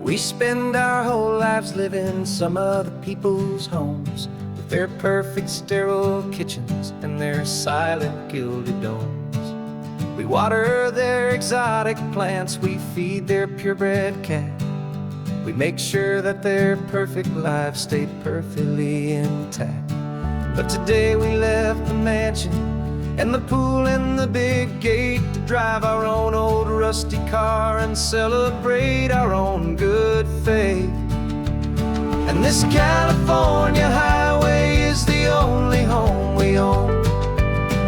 We spend our whole lives living in some other people's homes, with their perfect sterile kitchens and their silent gilded domes. We water their exotic plants, we feed their purebred cat. We make sure that their perfect lives stay perfectly intact. But today we left the mansion and the pool and the big gate to drive our own old rusty car and celebrate our own good faith. And this California highway is the only home we own,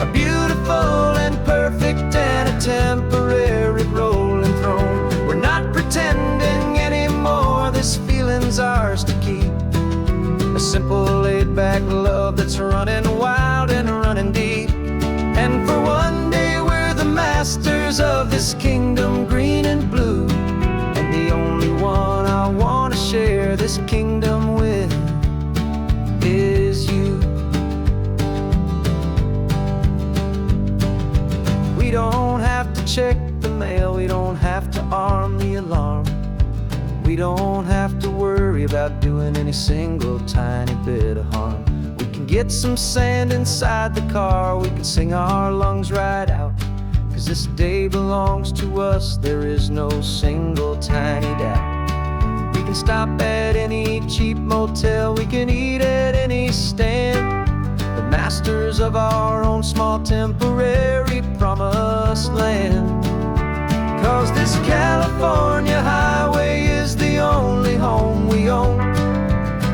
a beautiful and perfect and a temporary rolling throne. We're not pretending anymore, this feeling's ours to keep, a simple laid-back love that's running wild and running deep. And for one day we're the masters of this kingdom green and blue, and the only one I want to share this kingdom with is you. We don't have to check the mail, we don't have to arm the alarm, we don't have to worry about doing any single tiny bit of harm. We can get some sand inside the car, we can sing our lungs right out, 'cause this day belongs to us, there is no single tiny doubt. We can stop at any cheap motel, we can eat at any stand, the masters of our own small temporary promised land. 'Cause this California highway is the only home we own,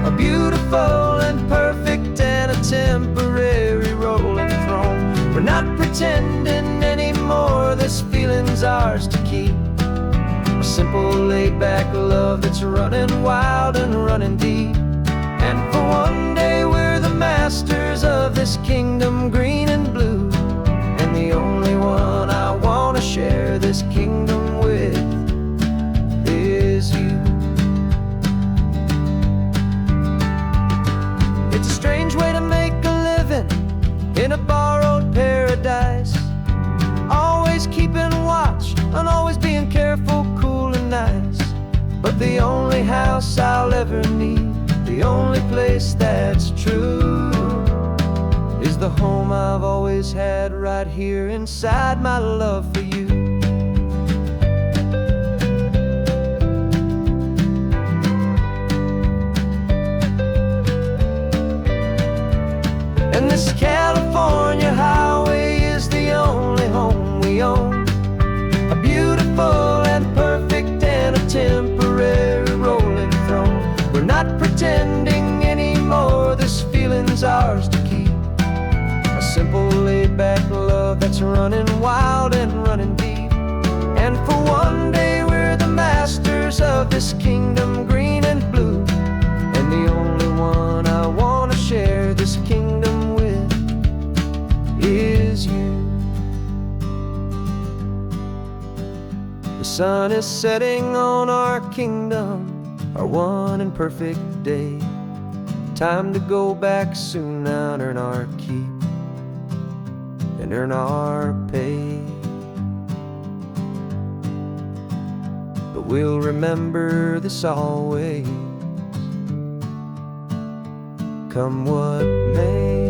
a beautiful and perfect and a temporary rolling throne. We're not pretending anymore, this feeling's ours to keep, a simple laid-back love that's running wild and running deep. And for one day we're the masters of this kingdom green and blue, and the only one I want to share this kingdom with is you. It's a strange way to make a living in a borrowed paradise, always keeping watch and always being careful, cool and nice. But the only house I'll ever need, the only place that's true, is the home I've always had right here inside my love for you. And this California highway is the only home we own, a beautiful and perfect and a temporary rolling throne. We're not pretending anymore, this feeling's ours to keep, a simple laid-back love that's running wild and running deep. And for one day we're the masters of this kingdom green and blue, and the only one I want to share this kingdom with is you. The sun is setting on our kingdom, our one and perfect day. Time to go back soon now and earn our keep and earn our pay. But we'll remember this always, come what may.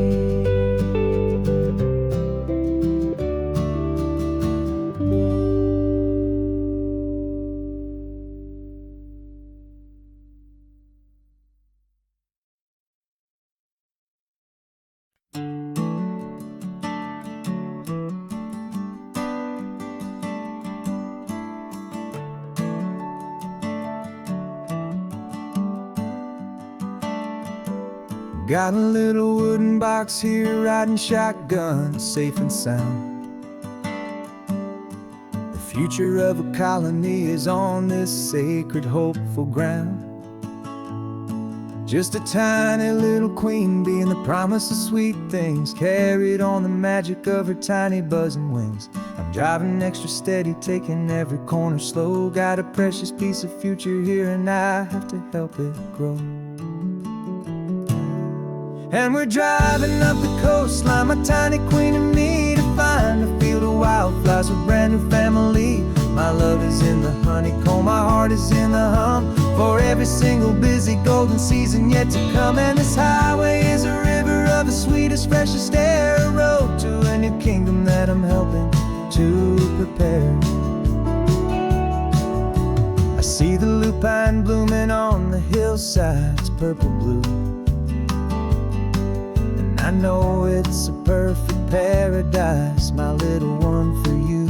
Got a little wooden box here, riding shotgun, safe and sound. The future of a colony is on this sacred, hopeful ground. Just a tiny little queen bee and the promise of sweet things, carried on the magic of her tiny buzzing wings. I'm driving extra steady, taking every corner slow. Got a precious piece of future here and I have to help it grow. And we're driving up the coastline, my tiny queen and me, to find a field of wildflowers with brand new family. My love is in the honeycomb, my heart is in the hum. For every single busy golden season yet to come. And this highway is a river of the sweetest, freshest air, a road to a new kingdom that I'm helping to prepare. I see the lupine blooming on the hillsides, purple blue, and I know it's a perfect paradise, my little one, for you.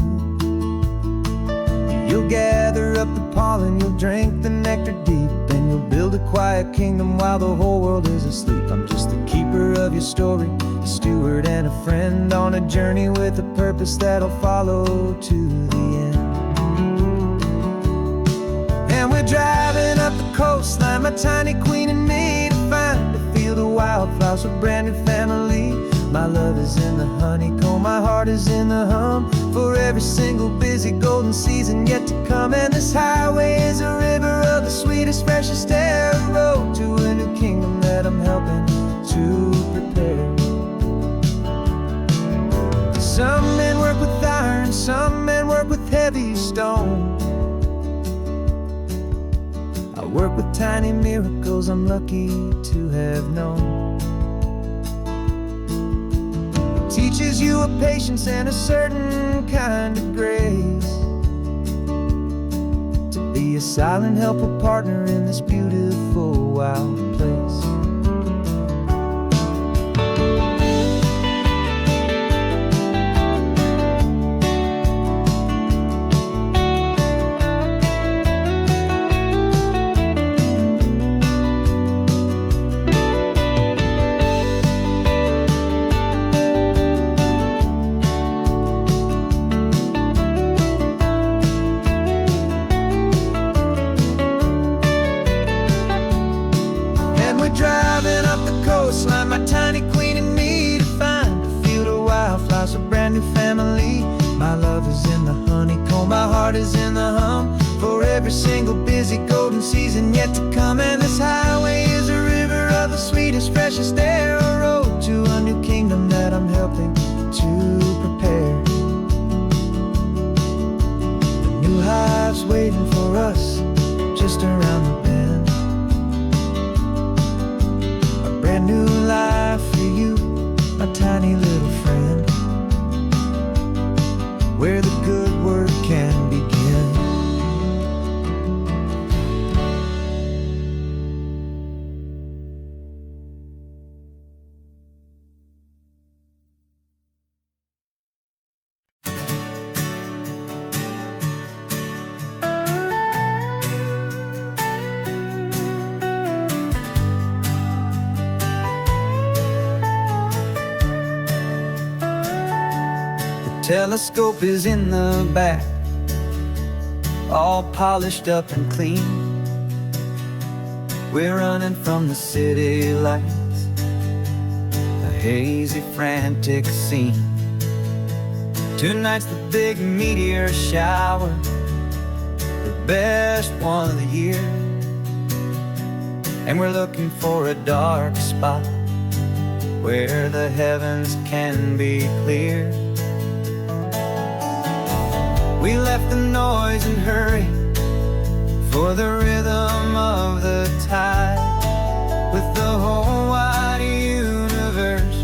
You'll gather up the pollen, you'll drink the nectar deep, and you'll build a quiet kingdom while the whole world is asleep. I'm just the keeper of your story, a steward and a friend on a journey with a purpose that'll follow to the end. And we're driving up the coastline, my tiny queen and me, to find a field of wildflowers, a brand new family. My love is in the honeycomb, my heart is in the hum. For every single busy golden season yet to come. And this highway is a river of the sweetest, freshest air, a road to a new kingdom that I'm helping to prepare. Some men work with iron, some men work with heavy stone. I work with tiny miracles I'm lucky to have known. Teaches you a patience and a certain kind of grace, to be a silent helper partner in this beautiful wild place. Driving up the coastline, my tiny queen and me, to find a field of wildflowers, a brand new family. My love is in the honeycomb, my heart is in the hum. For every single busy golden season yet to come. And this highway is a river of the sweetest, freshest air, a road to a new kingdom that I'm helping to prepare. The new hive's waiting for us just around the bend. Brand new life for you, my tiny little friend, where the good work can begin. Telescope is in the back, all polished up and clean. We're running from the city lights, a hazy, frantic scene. Tonight's the big meteor shower, the best one of the year. And we're looking for a dark spot where the heavens can be clear. We left the noise and hurry for the rhythm of the tide, with the whole wide universe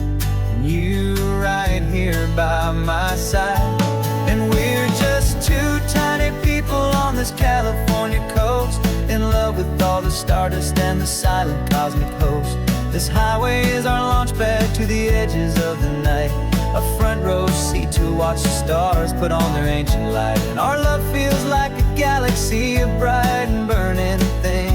and you right here by my side. And we're just two tiny people on this California coast, in love with all the stardust and the silent cosmic host. This highway is our launch pad to the edges of the night, a front row seat to watch the stars put on their ancient light. And our love feels like a galaxy, a bright and burning thing,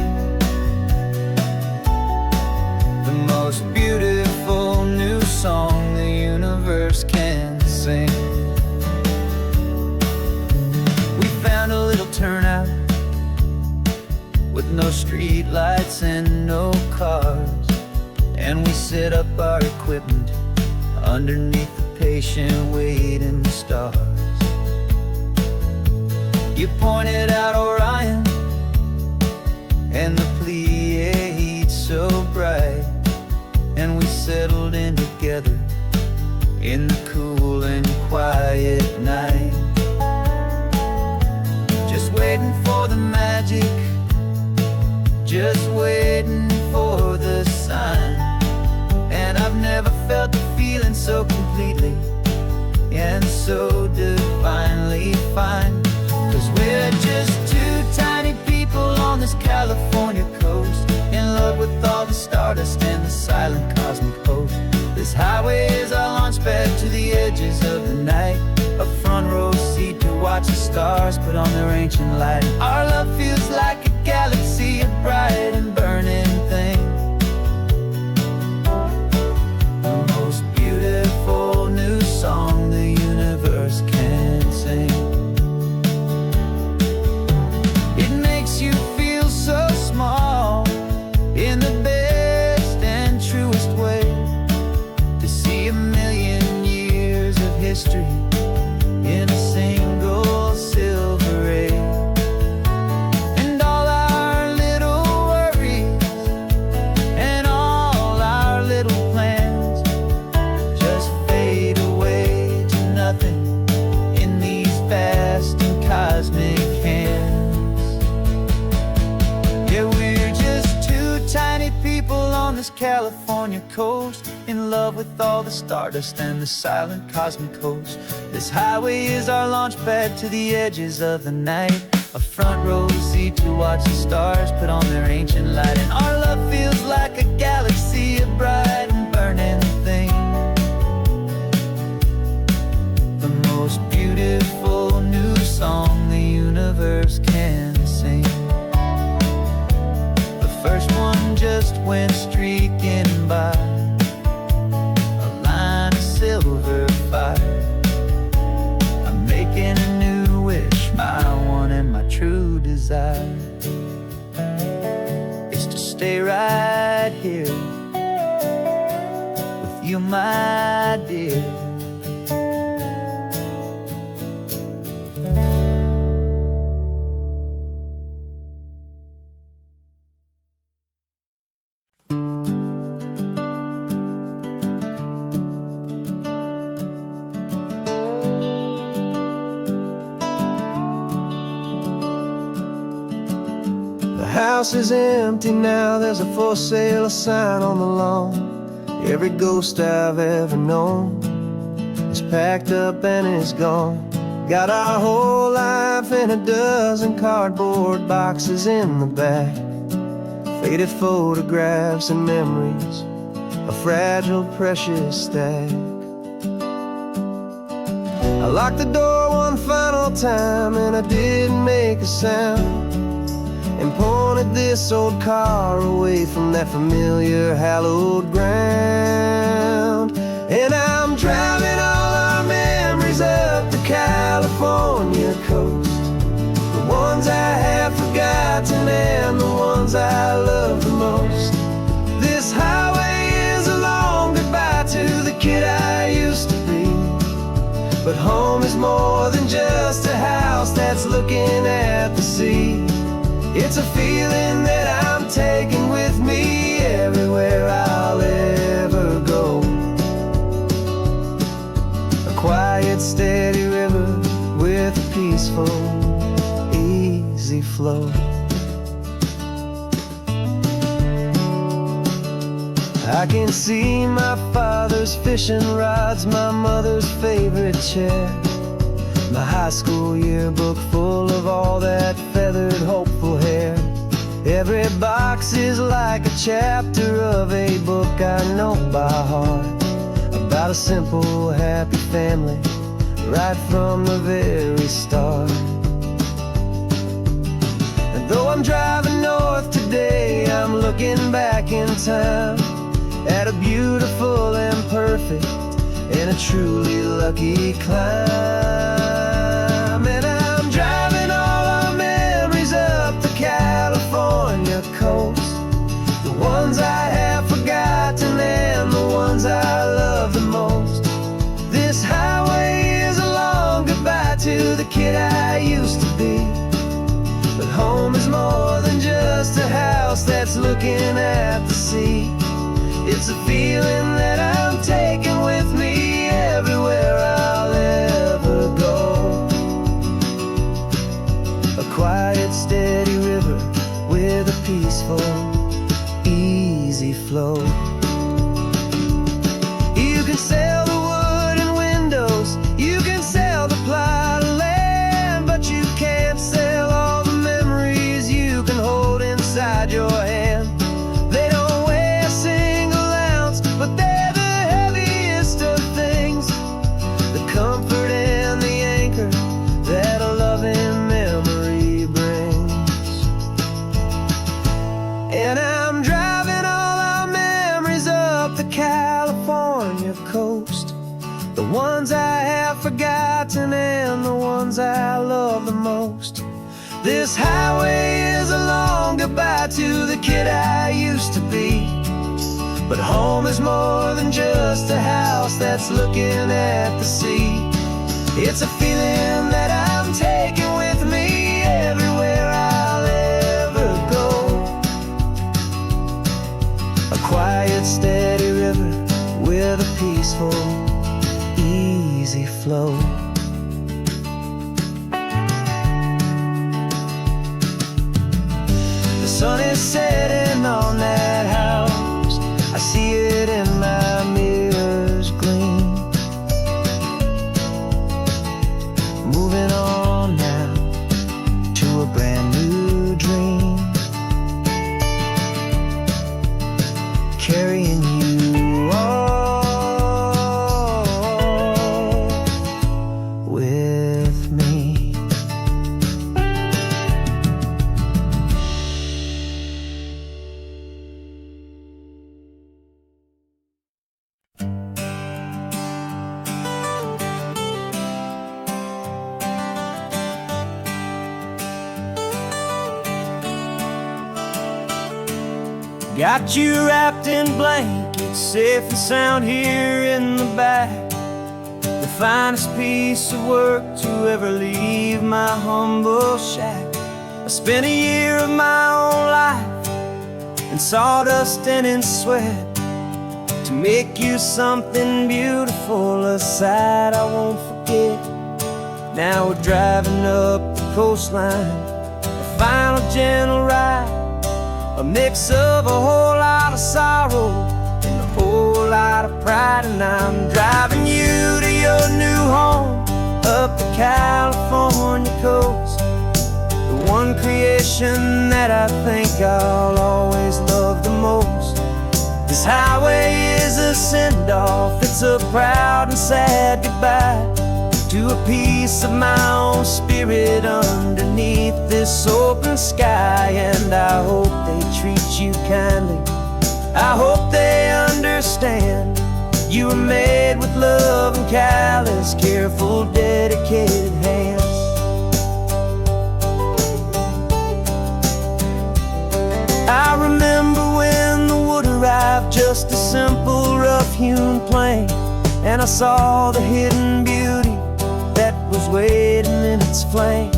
the most beautiful new song the universe can sing. We found a little turnout with no street lights and no cars, and we set up our equipment underneath the patient waiting stars. You pointed out Orion and the Pleiades so bright, and we settled in together in the cool and quiet night. so divinely fine. 'Cause we're just two tiny people on this California coast, in love with all the stardust and the silent cosmic host. This highway is our launch pad to the edges of the night, a front row seat to watch the stars put on their ancient light. Our love feels like a galaxy, a bright and burning thing, the most beautiful new song the universe can sing. It makes you feel so small in the best and truest way, to see a million years of history in a single silver ray. And all our little worries and all our little plans just fade away to nothing in these vast and cosmic hands. Yeah, we're just two tiny people on this California coast, in love with all the stardust and the silent cosmic host. This highway is our launch pad to the edges of the night, a front row seat to watch the stars put on their ancient light. And our love feels like a galaxy, a bright and burning thing, the most beautiful new song the universe can sing. The first one just went streaking by, a line of silver fire. I'm making a new wish, my one and my true desire is to stay right here with you, my dear. The house is empty now, there's a for sale sign on the lawn. Every ghost I've ever known is packed up and is gone. Got our whole life in a dozen cardboard boxes in the back, faded photographs and memories, a fragile, precious stack. I locked the door one final time and I didn't make a sound, and pointed this old car away from that familiar hallowed ground. And I'm driving all our memories up the California coast, the ones I have forgotten and the ones I love the most. This highway is a long goodbye to the kid I used to be, but home is more than just a house that's looking at the sea. It's a feeling that I'm taking with me everywhere I'll ever go, a quiet, steady river with a peaceful, easy flow. I can see my father's fishing rods, my mother's favorite chair, my high school yearbook full of all that feathered, hopeful hair. Every box is like a chapter of a book I know by heart, about a simple, happy family right from the very start. And though I'm driving north today, I'm looking back in time at a beautiful and perfect and a truly lucky climb. And I'm driving all our memories up the California coast, the ones I have forgotten and the ones I love the most. This highway is a long goodbye to the kid I used to be, but home is more than just a house that's looking at the sea. It's a feeling that I'm taking with me everywhere I'll ever go, a quiet, steady river with a peaceful, easy flow. You can sail the wood and windows, you can sail ones I love the most. This highway is a long goodbye to the kid I used to be. But home is more than just a house that's looking at the sea. It's a feeling that I'm taking with me everywhere I'll ever go. A quiet, steady river with a peaceful, easy flow. The sun is setting on that house. I see it in my mirror's gleam. Moving on now to a brand new dream. Carrying you all with me. Got you wrapped in blankets, safe and sound here in the back. The finest piece of work to ever leave my humble shack. I spent a year of my own life in sawdust and in sweat to make you something beautiful, a sight I won't forget. Now we're driving up the coastline, a final gentle ride, a mix of a whole lot of sorrow and a whole lot of pride. And I'm driving you to your new home up the California coast, the one creation that I think I'll always love the most. This highway is a send-off, it's a proud and sad goodbye to a piece of my own spirit underneath this open sky. And I hope they treat you kindly, I hope they understand you were made with love and callous, careful, dedicated hands. I remember when the wood arrived, just a simple rough-hewn plank, and I saw the hidden beauty that was waiting in its flame.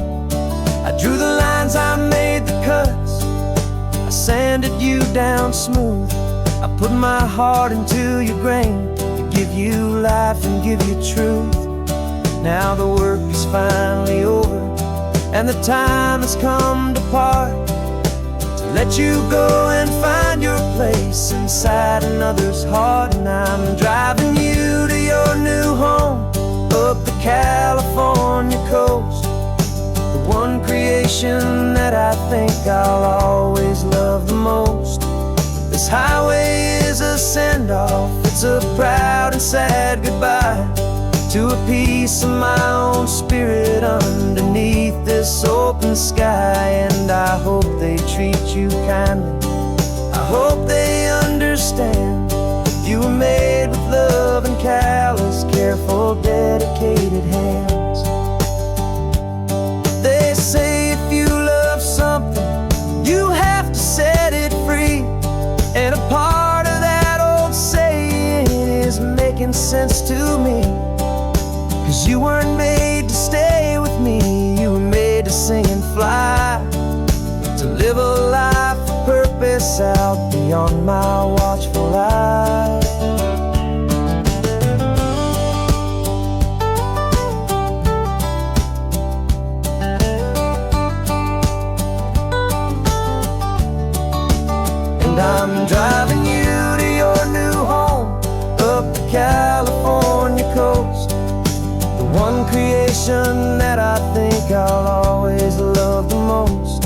I drew the lines, I made the cuts, I sanded you down smooth. I put my heart into your grain to give you life and give you truth. Now the work is finally over and the time has come to part, to let you go and find your place inside another's heart. And I'm driving you to your new home up the California coast, the one creation that I think I'll always love the most. This highway is a send-off, it's a proud and sad goodbye to a piece of my own spirit underneath this open sky. And I hope they treat you kindly, I hope they understand you were made with love and callous, careful, dedicated hands. They say if you love something, you have to set it free. And a part of that old saying is making sense to me, 'cause you weren't made to stay with me, you were made to sing and fly, to live a life of purpose out beyond my watchful eye. And I'm driving you to your new home up the California coast, the one creation that I think I'll always love the most.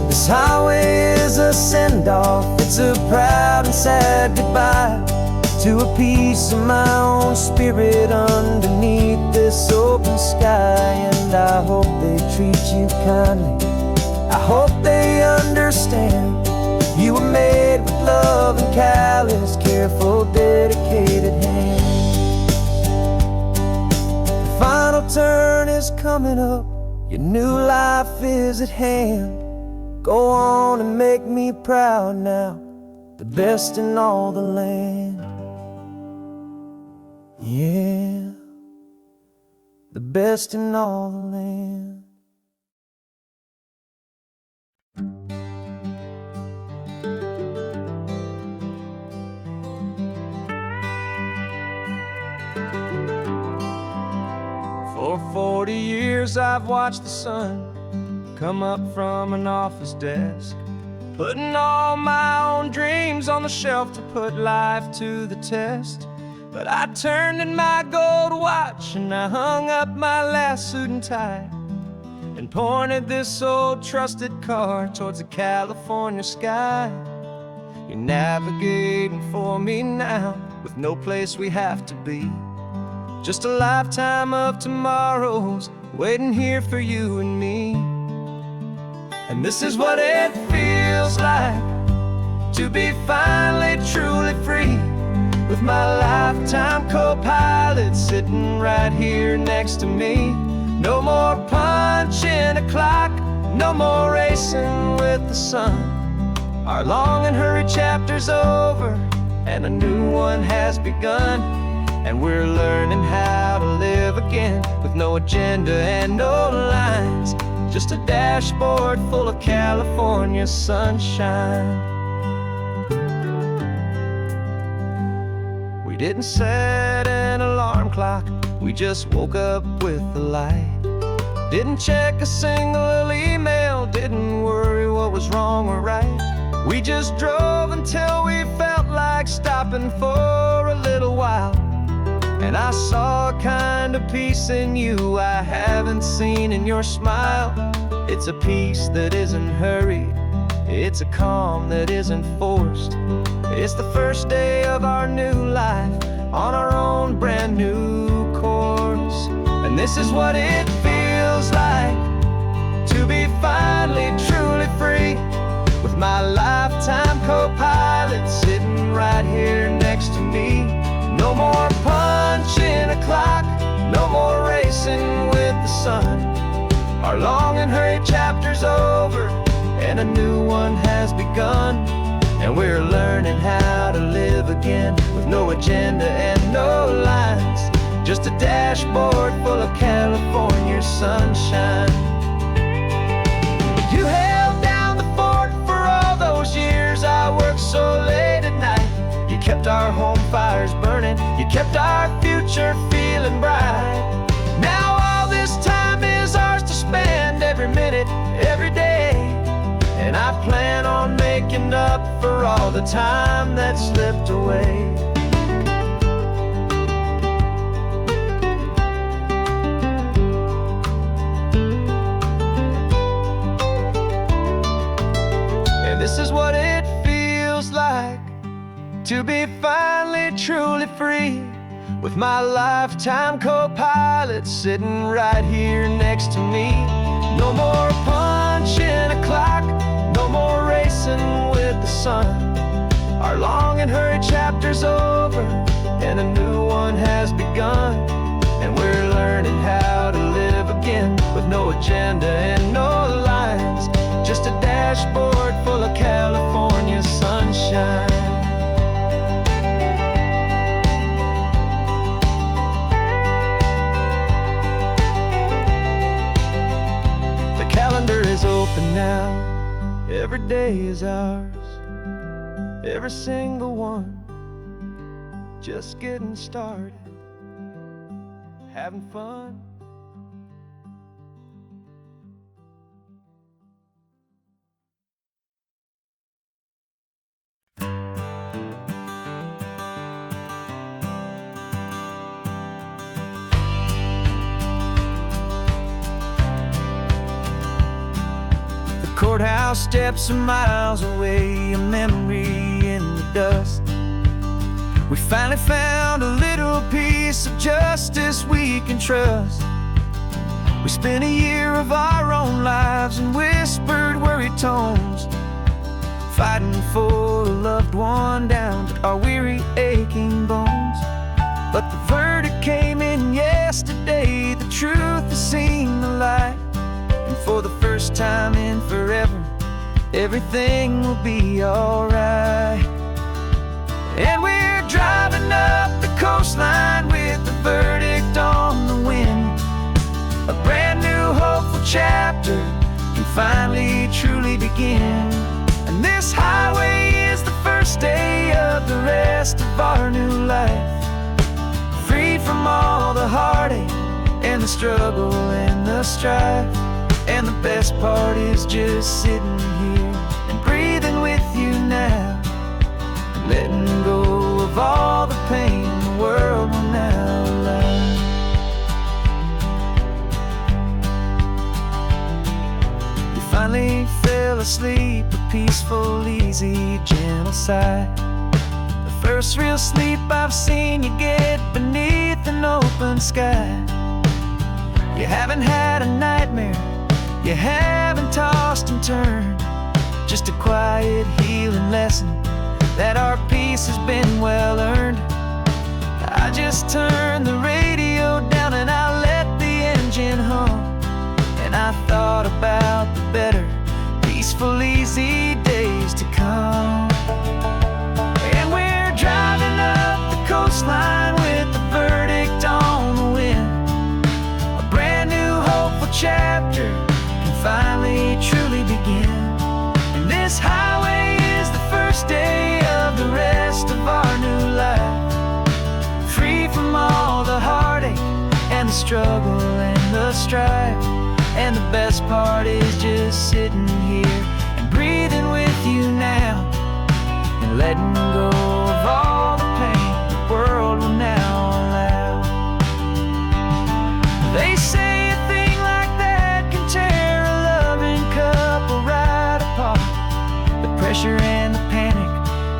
This highway is a send-off, it's a proud and sad goodbye to a piece of my own spirit underneath this open sky. And I hope they treat you kindly, I hope they understand you were made with love and callous, careful, dedicated hands. The final turn is is coming up, your new life is at hand. Go on and make me proud now, the best in all the land. Yeah, the best in all the land. For 40 years I've watched the sun come up from an office desk, putting all my own dreams on the shelf to put life to the test. But I turned in my gold watch and I hung up my last suit and tie, and pointed this old trusted car towards the California sky. You're navigating for me now, with no place we have to be, just a lifetime of tomorrows waiting here for you and me. And this is what it feels like to be finally truly free, with my lifetime co-pilot sitting right here next to me. No more punching a clock, no more racing with the sun. Our long and hurried chapter's over and a new one has begun. And we're learning how to live again, with no agenda and no lines, just a dashboard full of California sunshine. We didn't set an alarm clock, we just woke up with the light. Didn't check a single email, didn't worry what was wrong or right. We just drove until we felt like stopping for a little while. And I saw a kind of peace in you I haven't seen in your smile. It's a peace that isn't hurried, it's a calm that isn't forced. It's the first day of our new life on our own brand new course. And this is what it feels like to be finally truly free, with my lifetime co-pilot sitting right here next to me. No more punching a clock, no more racing with the sun. Our long and hurried chapter's over and a new one has begun. And we're learning how to live again, with no agenda and no lines, just a dashboard full of California sunshine. You held down the fort for all those years I worked so late at night. You kept our home fires burning, you kept our future feeling bright. Now all this time is ours to spend, every minute, every day. And I plan on making up for all the time that slipped away. And this is what it feels like to be finally truly free, with my lifetime co-pilot sitting right here next to me. No more punching a clock, no more racing with the sun. Our long and hurried chapter's over and a new one has begun. And we're learning how to live again, with no agenda and no lines, just a dashboard full of California sunshine. The calendar is open now, every day is ours, every single one, just getting started, having fun. Courthouse steps are miles away, a memory in the dust. We finally found a little piece of justice we can trust. We spent a year of our own lives in whispered, worried tones, fighting for a loved one down to our weary, aching bones. But the verdict came in yesterday, the truth has seen the light. And for the first time in forever, everything will be alright. And we're driving up the coastline with the verdict on the wind. A brand new hopeful chapter can finally truly begin. And this highway is the first day of the rest of our new life. Freed from all the heartache and the struggle and the strife. And the best part is just sitting here and breathing with you now, letting go of all the pain the world will now allow. You finally fell asleep, a peaceful, easy, gentle sigh. The first real sleep I've seen you get beneath an open sky. You haven't had a nightmare, you haven't tossed and turned, just a quiet healing lesson that our peace has been well earned. I just turned the radio down and I let the engine hum, and I thought about the better, peaceful, easy days to come. And we're driving up the coastline with the verdict on the wind. A brand new hopeful chapter can finally truly begin. And this highway is the first day of the rest of our new life. Free from all the heartache and the struggle and the strife. And the best part is just sitting here and breathing with you now, and letting go of all the pain the world will now allow. They say a thing like that can tear a loving couple right apart. The pressure and the panic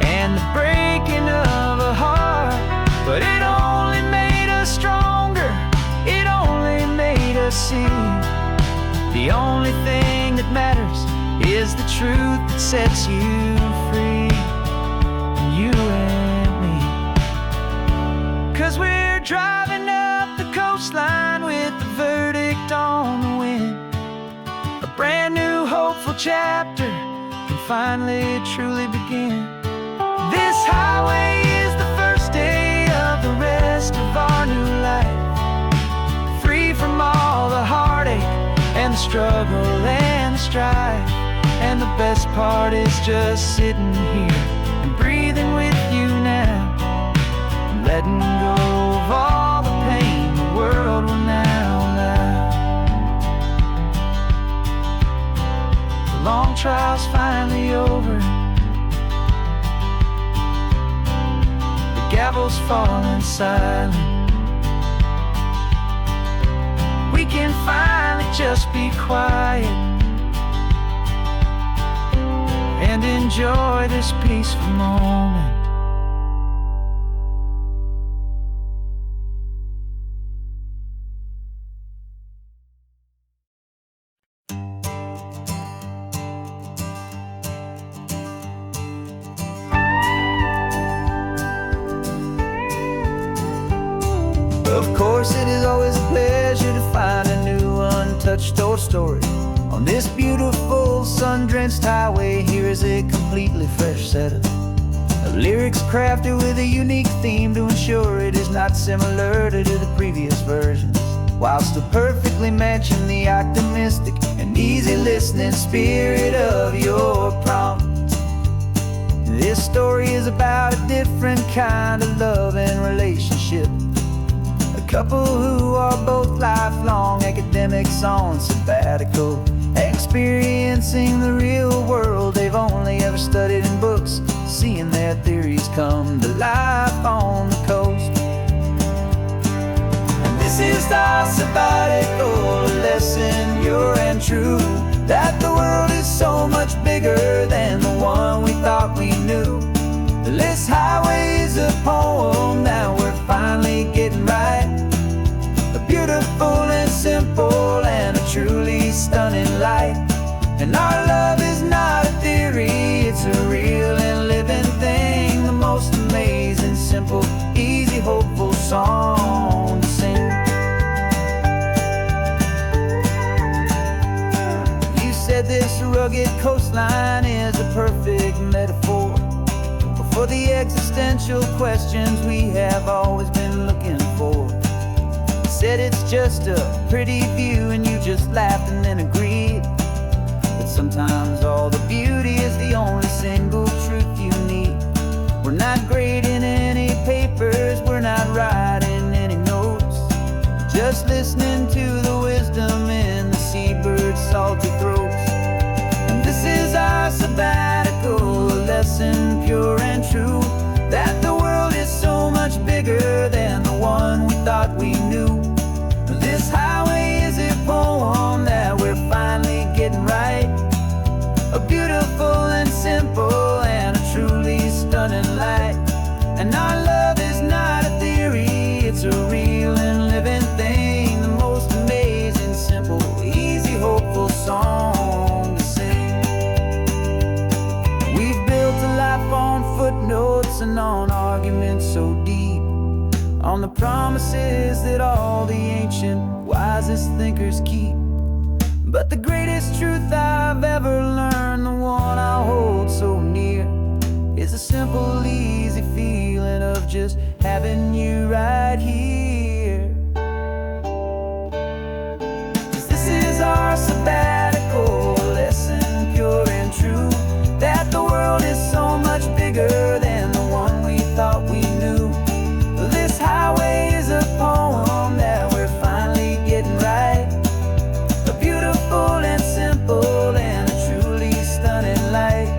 and the breaking of a heart. But it only made us stronger, it only made us see the only thing that matters is the truth that sets you free, you and me. 'Cause we're driving up the coastline with the verdict on the wind. A brand new hopeful chapter can finally truly begin. This highway is the first day of the rest of our new life. Free from all the heartache and the struggle and the strife. And the best part is just sitting here and breathing with you now, and letting go of all the pain the world will now allow. The long trial's finally over, the gavel's falling silent. We can finally just be quiet and enjoy this peaceful moment. Of course, it is always a pleasure to find a new untouched old story. On this beautiful sun-drenched highway, here is a completely fresh set of lyrics crafted with a unique theme to ensure it is not similar to the previous versions, while still perfectly matching the optimistic and easy listening spirit of your prompt. This story is about a different kind of love and relationship. A couple who are both lifelong academics on sabbatical, experiencing the real world they've only ever studied in books, seeing their theories come to life on the coast. And this is our sabbatical lesson, pure and true, that the world is so much bigger than the one we thought we knew. This highway is a poem that we're finally getting right. A beautiful and simple and a truly stunning light. And our love is not a theory, it's a real and living thing. The most amazing, simple, easy, hopeful song to sing. this rugged coastline is a perfect metaphor for the existential questions we have always been looking for. Said it's just a pretty view and you just laughed and then agreed that sometimes all the beauty is the only single truth you need. We're not grading any papers, we're not writing any notes, just listening to the wisdom in the seabird's salty throats. And this is our sabbatical, a lesson pure and true, that the world is so much bigger than the one we thought we knew. This highway is a poem that we're finally getting right, a beautiful and simple and a truly stunning light. And our love is not a theory, it's a real and living thing, the most amazing, simple, easy, hopeful song to sing. We've built a life on footnotes and on arguments so deep, on the promises that all the ancient, wisest thinkers keep. But the greatest truth I've ever learned, the one I hold so near, is a simple, easy feeling of just having you right here. 'Cause this is our sabbatical, a lesson pure and true, that the world is so much bigger than the one we thought we knew. This highway is a poem that we're finally getting right, a beautiful and simple and a truly stunning light.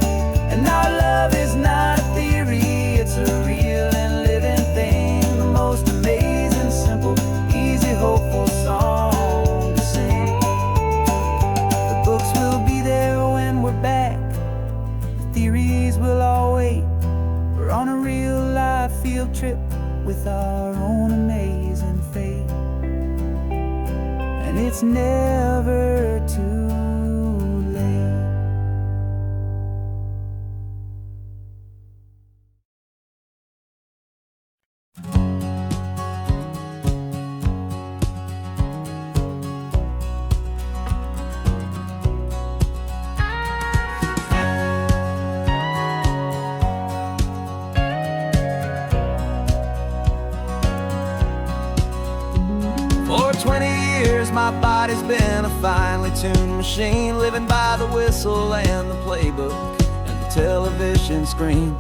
And our love is not a theory, it's a real and living thing, the most amazing, simple, easy, hopeful song to sing. The books will be there when we're back, the theories will all wait. We're on a real life field trip with our own amazing fate, and it's never too late. For 20 years my body's been a finely tuned machine, living by the whistle and the playbook and the television screen.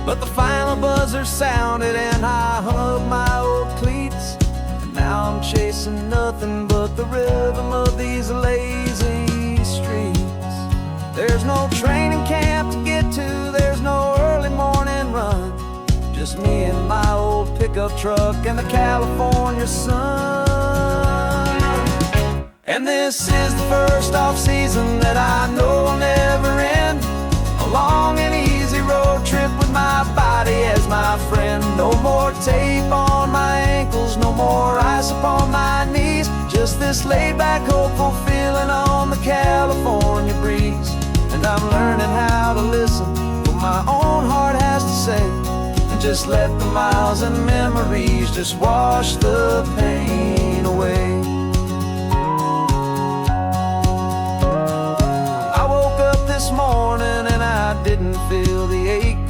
But the final buzzer sounded and I hung up my old cleats, and now I'm chasing nothing but the rhythm of these lazy streets. There's no training camp to get to, there's no early morning run, just me and my old pickup truck and the California sun. And this is the first off-season that I know will never end, a long and easy road trip with my body as my friend. No more tape on my ankles, no more ice upon my knees, just this laid-back, hopeful feeling on the California breeze. And I'm learning how to listen to what my own heart has to say, and just let the miles and memories just wash the pain away. This morning and I didn't feel the ache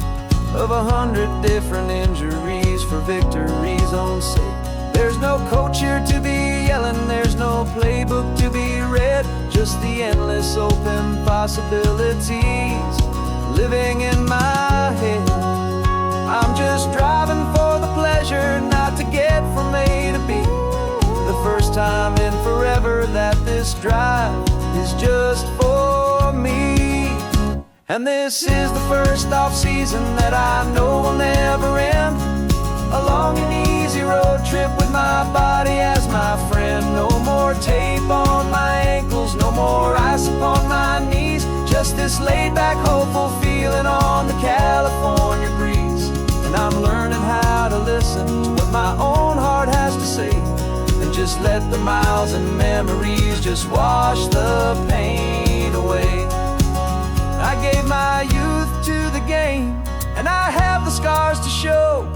of 100 different injuries for victory's own sake. There's no coach here to be yelling, there's no playbook to be read, just the endless open possibilities living in my head. I'm just driving for the pleasure, not to get from A to B, the first time in forever that this drive is just for me. And this is the first off-season that I know will never end, a long and easy road trip with my body as my friend. No more tape on my ankles, no more ice upon my knees, just this laid-back, hopeful feeling on the California breeze. And I'm learning how to listen to what my own heart has to say, and just let the miles and memories just wash the pain away. I gave my youth to the game, and I have the scars to show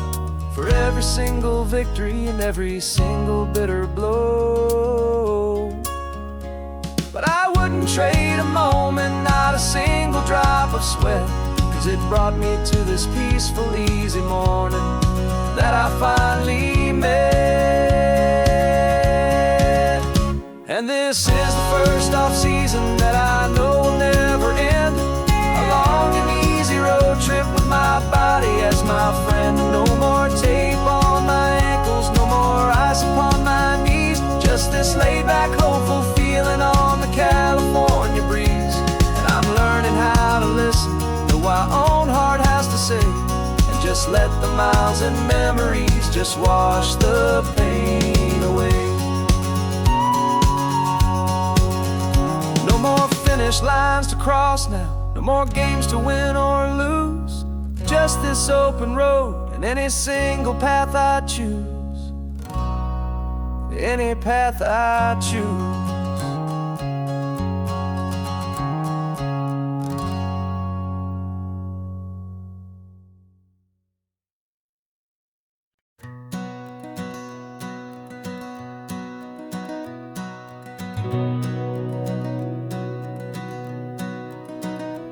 for every single victory and every single bitter blow. But I would wouldn't trade a moment, not a single drop of sweat, 'cause it brought me to this peaceful, easy morning that I finally met. And this is the first off-season that I know will never end. A long and easy road trip with my body as my friend. No more tape on my ankles, no more ice upon my knees. Just this laid-back, hopeful feeling on the California breeze. And I'm learning how to listen to what my own heart has to say, and just let the miles and memories just wash the pain away. No more finish lines to cross now, no more games to win or lose. Just this open road and any single path I choose. Any path I choose.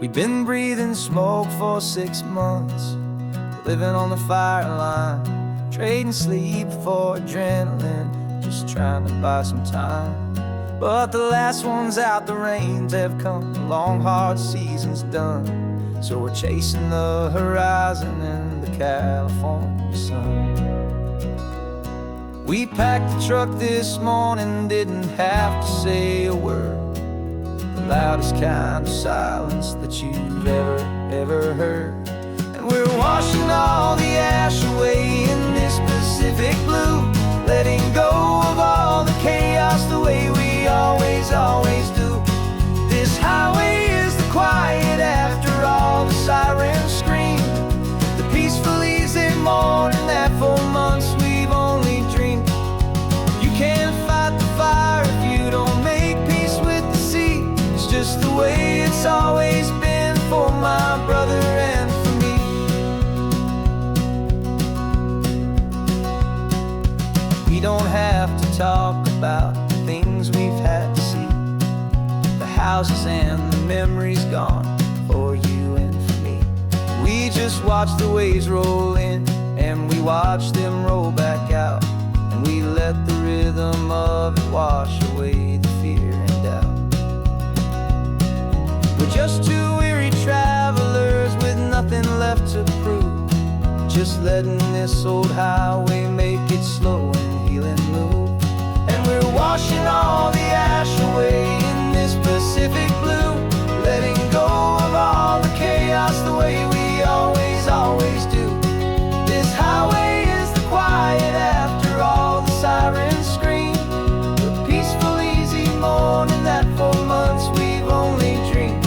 We've been breathing smoke for 6 months, living on the fire line, trading sleep for adrenaline, just trying to buy some time. But the last one's out, the rains have come, the long hard season's done. So we're chasing the horizon in the California sun. We packed the truck this morning, didn't have to say a word. The loudest kind of silence that you've ever heard. And we're washing all the ash away in this Pacific blue, letting go of all the chaos the way we always do. This highway is the quiet after all the sirens scream, the peaceful easy morning that for months we've only dreamed. You can't fight the fire if you don't make peace with the sea. It's just the way it's always been for my brother and for me. We don't have to talk about the things we've had to see, the houses and the memories gone for you and for me. We just watch the waves roll in, and we watch them roll back out, and we let the rhythm of it wash away the fear and doubt. We're just two weary travelers with nothing left to prove, just letting this old highway make it slow and healing move. And we're washing all the ash away in this Pacific blue, letting go of all the chaos the way we always do. This highway is the quiet after all the sirens scream, the peaceful easy morning that for months we've only dreamed.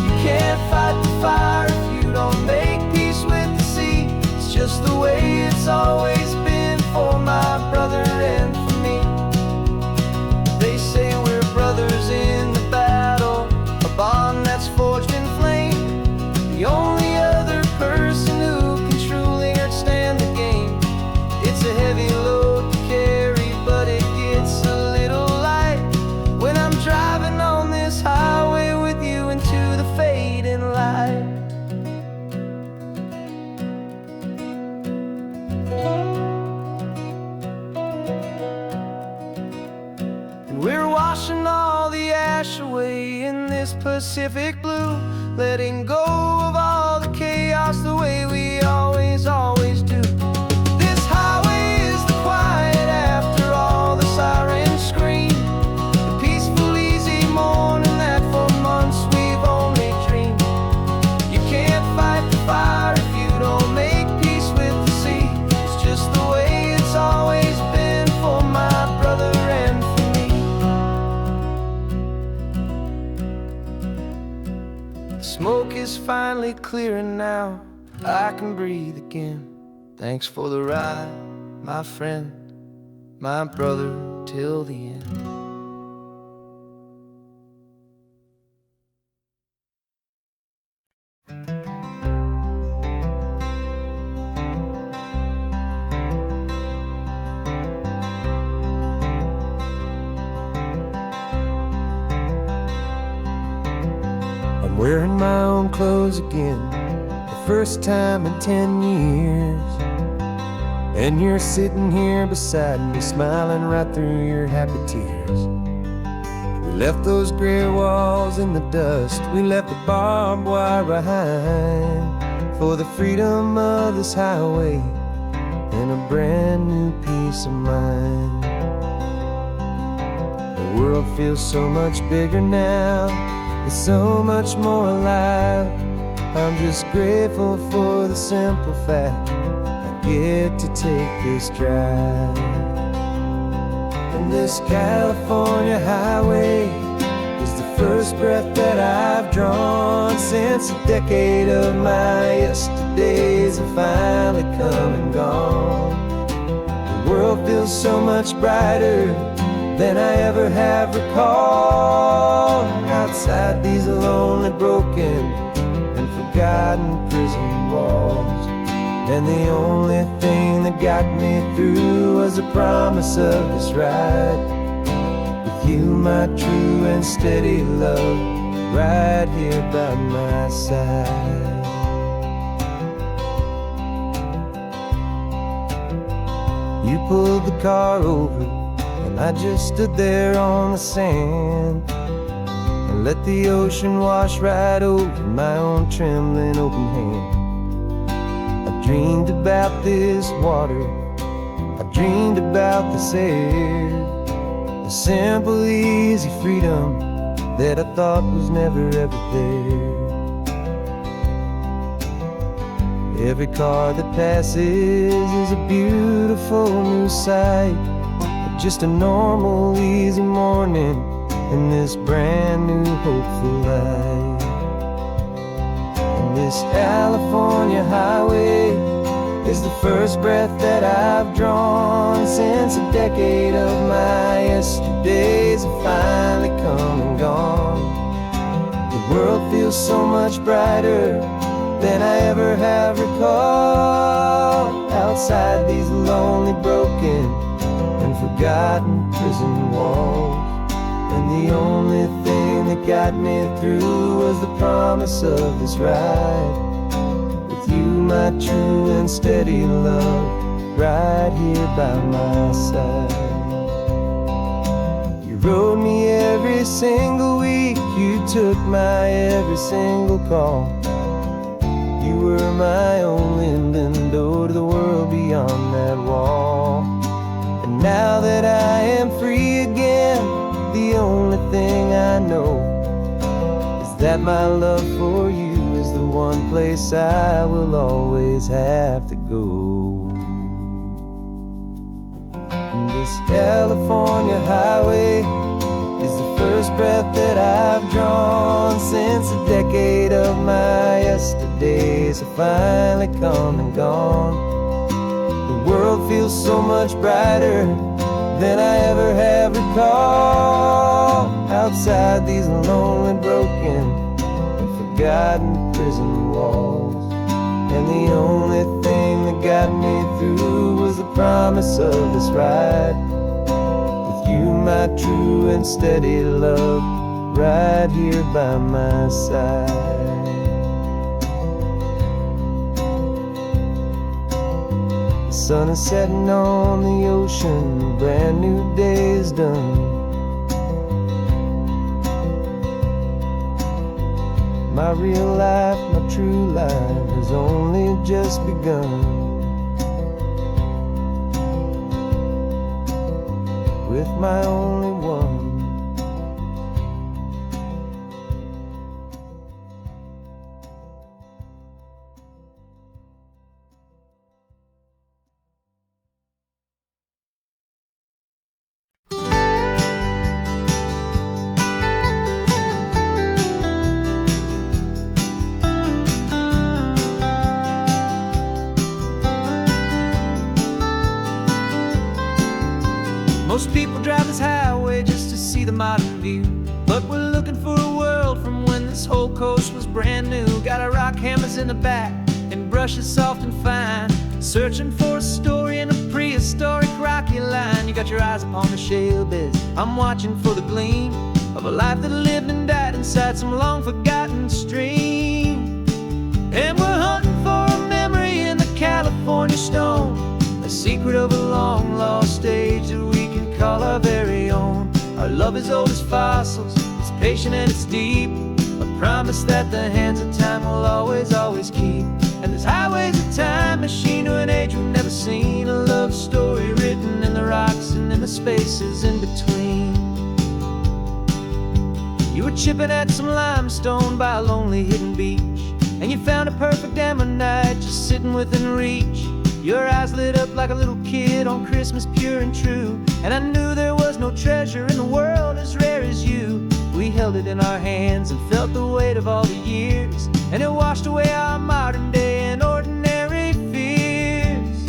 You can't fight the fire if you don't make peace with the sea. It's just the way it's always been for my brother and for me. They say we're brothers in the battle, a bond that's forged in flame. The only other person who can truly understand the game. It's a heavy load to carry, but it gets a little light when I'm driving on this highway with you into the fading light. And we're washing all the ash away in this Pacific blue, letting go of all the chaos the way we always do. This highway is the quiet after all the sirens scream, the peaceful easy morning that for months we've only dreamed. You can't fight the fire if you don't make peace with the sea. It's just the way it's always been for my brother and for me. The smoke is finally clearing now, I can breathe again. Thanks for the ride, my friend, my brother, till the end. I'm wearing my own clothes again, the first time in 10 years. And you're sitting here beside me, smiling right through your happy tears. We left those gray walls in the dust, we left the barbed wire behind, for the freedom of this highway and a brand new peace of mind. The world feels so much bigger now, it's so much more alive. I'm just grateful for the simple fact I get to take this drive. And this California highway is the first breath that I've drawn since a decade of my yesterdays have finally come and gone. The world feels so much brighter than I ever have recalled. Outside these lonely, broken, and forgotten prison walls, and the only thing that got me through was the promise of this ride with you, my true and steady love, right here by my side. You pulled the car over and I just stood there on the sand and let the ocean wash right over my own trembling open hand. I dreamed about this water, I dreamed about this air, the simple, easy freedom that I thought was never ever there. Every car that passes is a beautiful new sight, just a normal, easy morning in this brand new, hopeful life. And this California highway is the first breath that I've drawn since a decade of my yesterdays have finally come and gone. The world feels so much brighter than I ever have recalled. Outside these lonely, broken, and forgotten prison walls, and the only thing that got me through was the promise of this ride with you, my true and steady love, right here by my side. You rode me every single week, you took my every single call. You were my only window to the world beyond that wall. And now that I am free again, the only thing I know is that my love for you is the one place I will always have to go. And this California highway is the first breath that I've drawn since a decade of my yesterdays have finally come and gone. The world feels so much brighter than I ever have recalled. Outside these lonely, broken, and forgotten prison walls, and the only thing that got me through was the promise of this ride with you, my true and steady love, right here by my side. The sun is setting on the ocean, a brand new day is done. My real life, my true life has only just begun. With my only one. Most people drive this highway just to see the modern view, but we're looking for a world from when this whole coast was brand new. Got our rock hammers in the back and brushes soft and fine, searching for a story in a prehistoric rocky line. You got your eyes upon the shale beds, I'm watching for the gleam of a life that lived and died inside some long forgotten stream. stream. And we're hunting for a memory in the California stone, a secret of a long lost age that we can call our very own. Our love is old as fossils, it's patient and it's deep, a promise that the hands of time will always, always keep. And this highway's a time machine to an age we've never seen, a love story written in the rocks and in the spaces in between. You were chipping at some limestone by a lonely hidden beach, and you found a perfect ammonite just sitting within reach. Your eyes lit up like a little kid on Christmas, pure and true. And I knew there was no treasure in the world as rare as you. We held it in our hands and felt the weight of all the years, and it washed away our modern day and ordinary fears.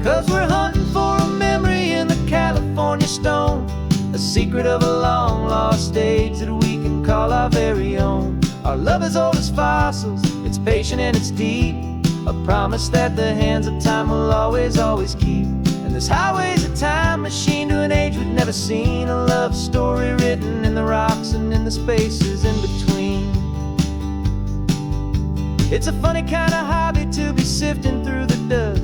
'Cause we're hunting for a memory in the California stone, a secret of a long lost age that we can call our very own. Our love is old as fossils, it's patient and it's deep, a promise that the hands of time will always, always keep. And this highway's a time machine to an age we've never seen, a love story written in the rocks and in the spaces in between. It's a funny kind of hobby to be sifting through the dust,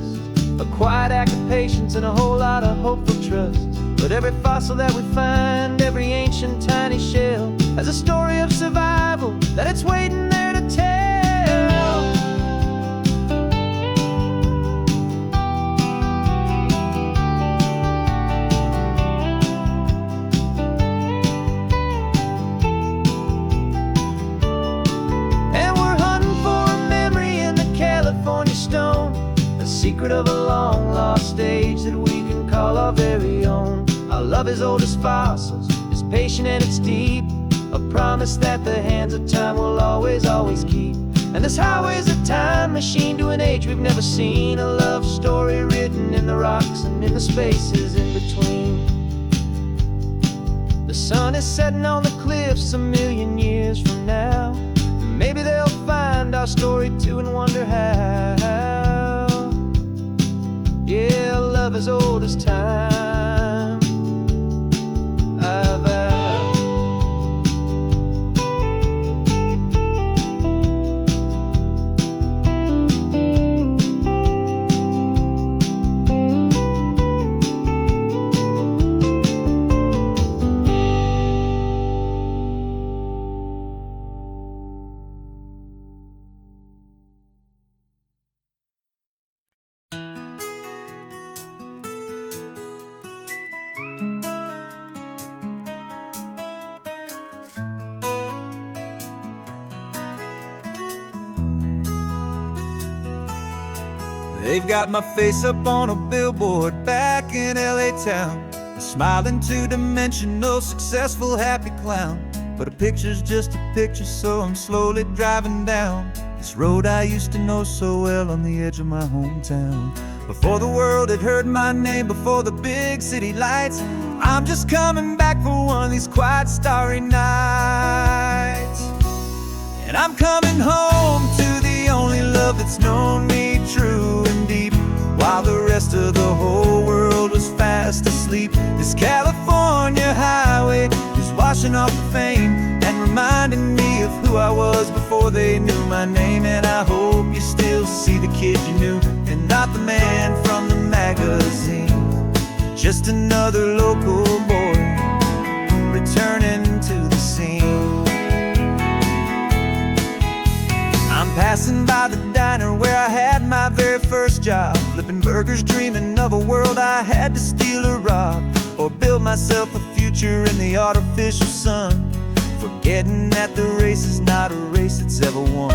a quiet act of patience and a whole lot of hopeful trust. But every fossil that we find, every ancient tiny shell, has a story of survival that it's waiting there to tell. And we're hunting for a memory in the California stone, a secret of a long lost age that we can call our very own. Our love is old as fossils, it's patient and it's deep, a promise that the hands of time will always, always keep. And this highway's a time machine to an age we've never seen, a love story written in the rocks and in the spaces in between. The sun is setting on the cliffs a million years from now, maybe they'll find our story too and wonder how. Yeah, love is old as time, I vow. They've got my face up on a billboard back in LA town, a smiling two-dimensional, successful, happy clown. But a picture's just a picture, so I'm slowly driving down this road I used to know so well on the edge of my hometown. Before the world had heard my name, before the big city lights, I'm just coming back for one of these quiet, starry nights. And I'm coming home to the only love that's known me true and deep, while the rest of the whole world was fast asleep. This California highway is washing off the fame and reminding me of who I was before they knew my name. And I hope you still see the kid you knew and not the man from the magazine, just another local boy returning to the scene. I'm passing by the diner where I had my very first job, flipping burgers, dreaming of a world I had to steal or rob, or build myself a future in the artificial sun, forgetting that the race is not a race that's ever won.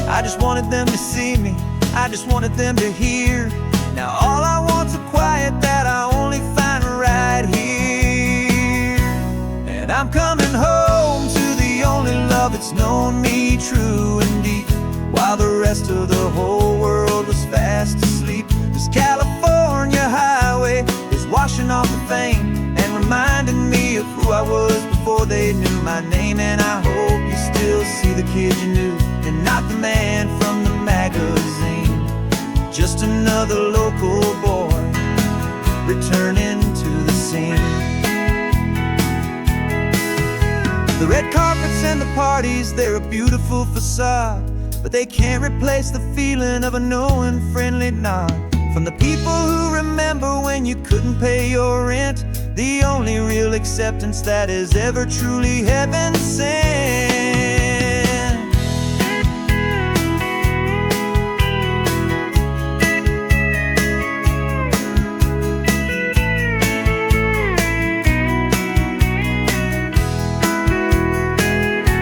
I just wanted them to see me, I just wanted them to hear. Now all I want's a quiet that I only find right here. And I'm coming home to the only love that's known me true and deep, while the rest of the whole world was fast asleep. This California highway is washing off the fame and reminding me of who I was before they knew my name. And I hope you still see the kid you knew and not the man from the magazine, just another local boy returning to the scene. The red carpet's and the parties, they're a beautiful facade, but they can't replace the feeling of a knowing friendly nod from the people who remember when you couldn't pay your rent, the only real acceptance that is ever truly heaven sent.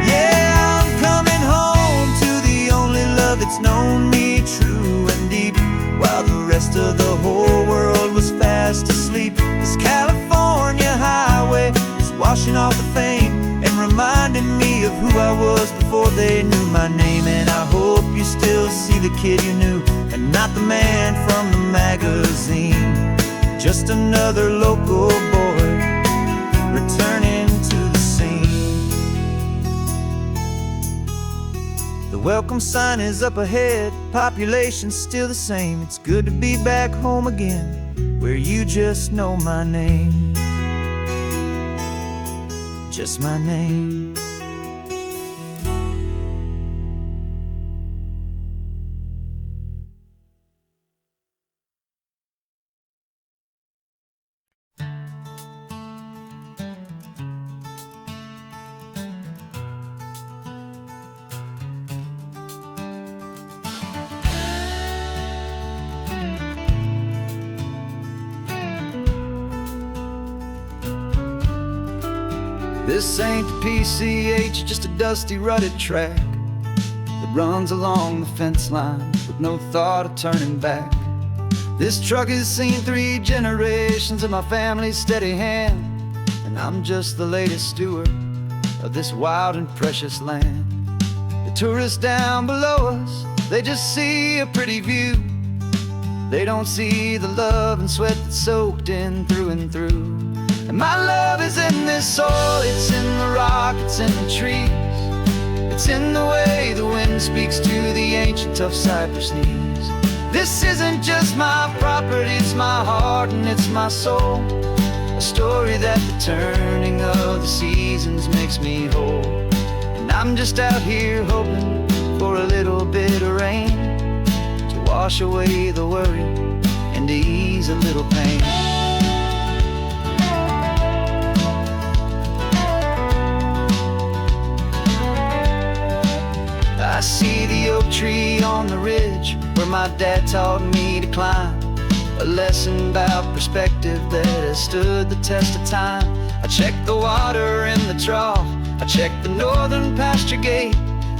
Yeah, I'm coming home to the only love that's known me true and deep, while the rest of the whole world was fast asleep. This California highway is washing off the fame and reminding me of who I was before they knew my name. And I hope you still see the kid you knew and not the man from the magazine. Just another local boy returning to the scene. The welcome sign is up ahead, population's still the same. It's good to be back home again, where you just know my name. Just my name. This ain't the PCH, just a dusty, rutted track that runs along the fence line with no thought of turning back. This truck has seen 3 generations of my family's steady hand, and I'm just the latest steward of this wild and precious land. The tourists down below us, they just see a pretty view. They don't see the love and sweat that's soaked in through and through. And my love is in this soil, it's in the rock, it's in the trees. It's in the way the wind speaks to the ancient tough cypress knees. This isn't just my property, it's my heart and it's my soul. A story that the turning of the seasons makes me whole. And I'm just out here hoping for a little bit of rain to wash away the worry and to ease a little pain. I see the oak tree on the ridge where my dad taught me to climb, a lesson about perspective that has stood the test of time. I check the water in the trough, I check the northern pasture gate,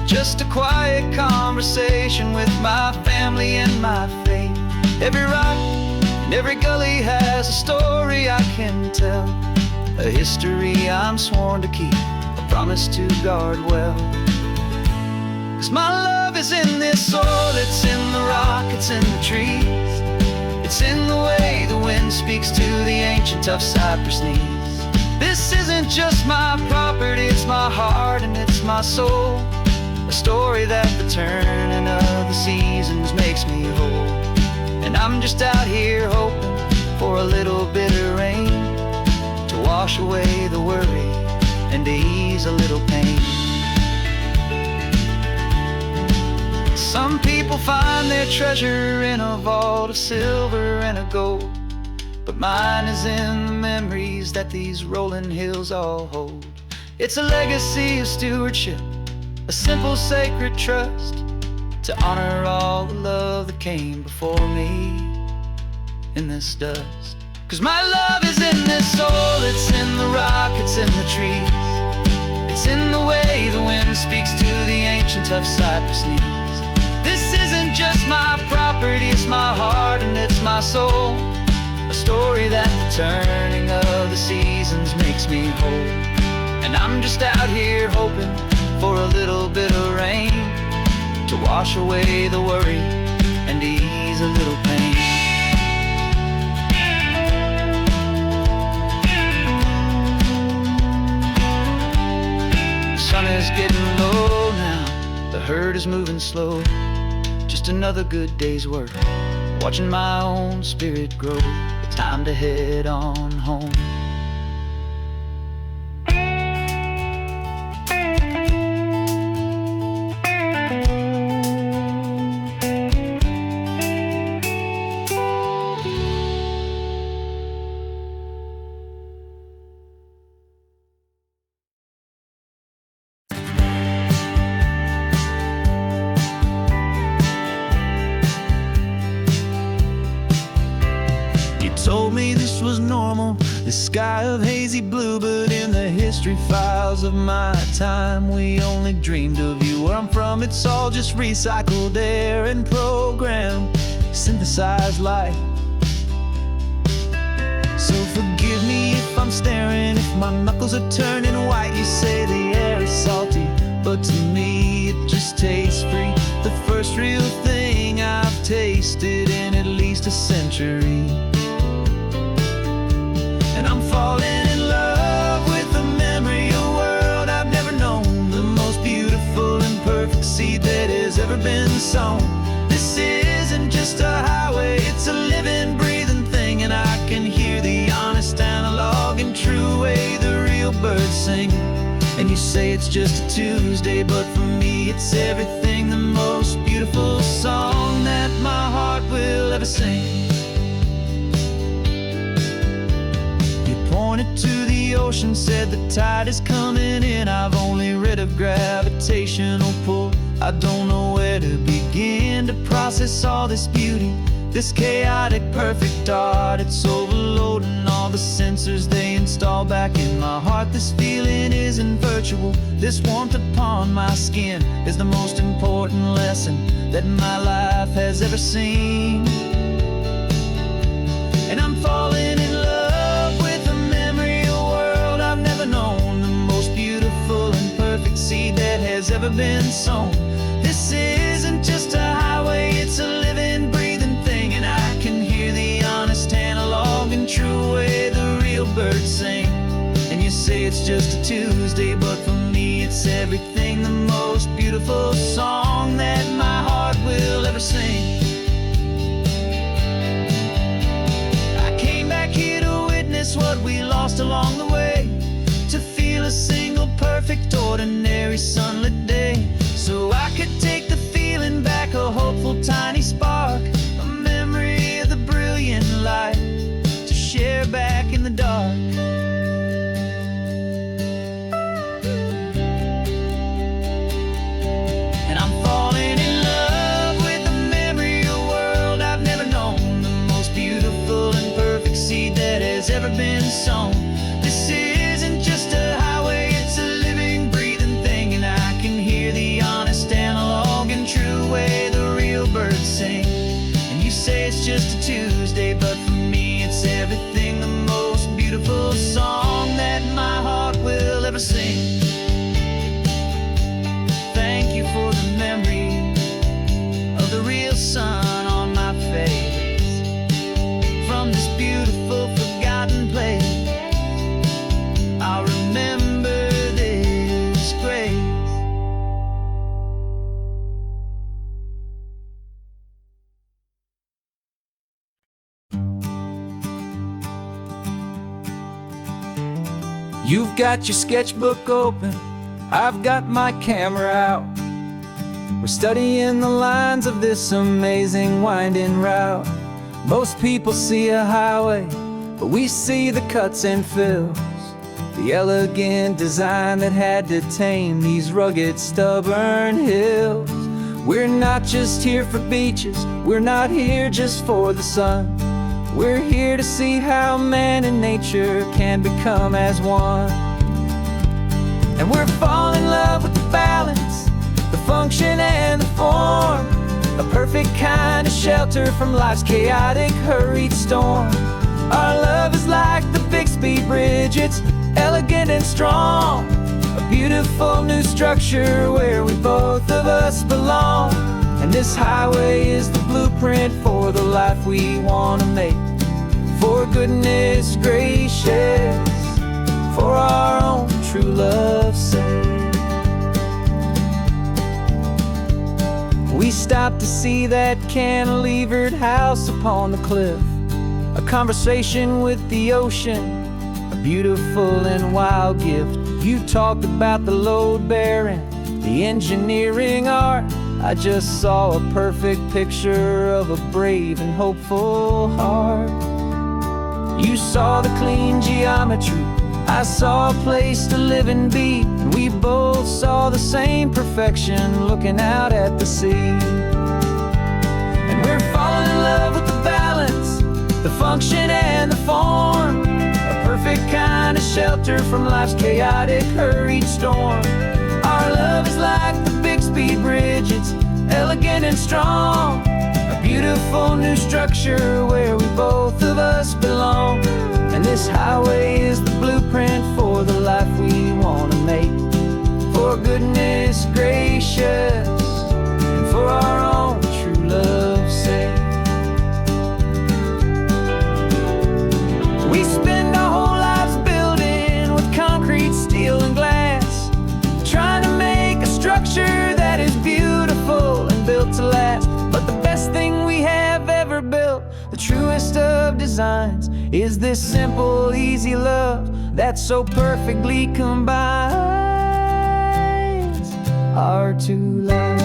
just a quiet conversation with my family and my faith. Every rock and every gully has a story I can tell, a history I'm sworn to keep, a promise to guard well. 'Cause my love is in this soil, it's in the rock, it's in the trees. It's in the way the wind speaks to the ancient tough cypress knees. This isn't just my property, it's my heart and it's my soul. A story that the turning of the seasons makes me whole. And I'm just out here hoping for a little bit of rain to wash away the worry and to ease a little pain. Some people find their treasure in a vault of silver and of gold, but mine is in the memories that these rolling hills all hold. It's a legacy of stewardship, a simple sacred trust, to honor all the love that came before me in this dust. 'Cause my love is in this soul, it's in the rock, it's in the trees. It's in the way the wind speaks to the ancient tough cypress knees. This isn't just my property, it's my heart and it's my soul. A story that the turning of the seasons makes me whole. And I'm just out here hoping for a little bit of rain to wash away the worry and ease a little pain. The sun is getting low now, the herd is moving slow. Just another good day's work, watching my own spirit grow. Time to head on home. me this was normal, this sky of hazy blue. But in the history files of my time, we only dreamed of you. Where I'm from, it's all just recycled air and programmed, synthesized light. So forgive me if I'm staring, if my knuckles are turning white. You say the air is salty, but to me it just tastes free. The first real thing I've tasted in at least a century. And I'm falling in love with the memory of a world I've never known, the most beautiful and perfect seed that has ever been sown. This isn't just a highway, it's a living, breathing thing. And I can hear the honest, analog, and true way the real birds sing. And you say it's just a Tuesday, but for me it's everything, the most beautiful song that my heart will ever sing. You pointed to the ocean, said the tide is coming in. I've only read of gravitational pull. I don't know where to begin to process all this beauty, this chaotic, perfect art. It's overloading all the sensors they install back in my heart. This feeling isn't virtual, this warmth upon my skin is the most important lesson that my life has ever seen. And I'm falling in love with the memory of a world I've never known, the most beautiful and perfect seed that has ever been sown. This isn't just a highway, it's a living, breathing thing. And I can hear the honest, analog, and true way the real birds sing. And you say it's just a Tuesday, but for me it's everything, the most beautiful song that my heart will ever sing. I came back here to witness what we lost along the way, to feel a single, perfect, ordinary, sunlit day. So I could take the feeling back, a hopeful tiny spark, a memory of the brilliant light, to share back in the dark. And I'm falling in love with the memory of a world I've never known, the most beautiful and perfect seed that has ever been sown. This isn't just a highway, it's a living, breathing thing. And I can hear the honest, analog, and true way the real birds sing. And you say it's just a Tuesday, but for me it's everything, the most beautiful song that my heart will ever sing. Thank you for the memory of the real sun on my face, from this beautiful, forgotten place. I'll remember this grace. You've got your sketchbook open, I've got my camera out. We're studying the lines of this amazing winding route. Most people see a highway, but we see the cuts and fills, the elegant design that had to tame these rugged, stubborn hills. We're not just here for beaches, we're not here just for the sun. We're here to see how man and nature can become as one. And we're falling in love with the balance, the function and the form, a perfect kind of shelter from life's chaotic, hurried storm. Our love is like the Bixby Bridge, it's elegant and strong, a beautiful new structure where we both of us belong. And this highway is the blueprint for the life we want to make, for goodness gracious, for our own true love's sake. We stopped to see that cantilevered house upon the cliff, a conversation with the ocean, a beautiful and wild gift. You talked about the load bearing, the engineering art. I just saw a perfect picture of a brave and hopeful heart. You saw the clean geometry, I saw a place to live and be, and we both saw the same perfection looking out at the sea. And we're falling in love with the balance, the function and the form, a perfect kind of shelter from life's chaotic, hurried storm. Our love is like the Bixby Bridge, it's elegant and strong, a beautiful new structure where we both of us belong. And this highway is the blueprint for the life we want to make. For goodness gracious, and for our own true love's sake. We spend our whole lives building with concrete, steel, and glass, trying to make a structure that is beautiful and built to last. But the best thing we have ever built, the truest of designs, is this simple, easy love that so perfectly combines our two lives.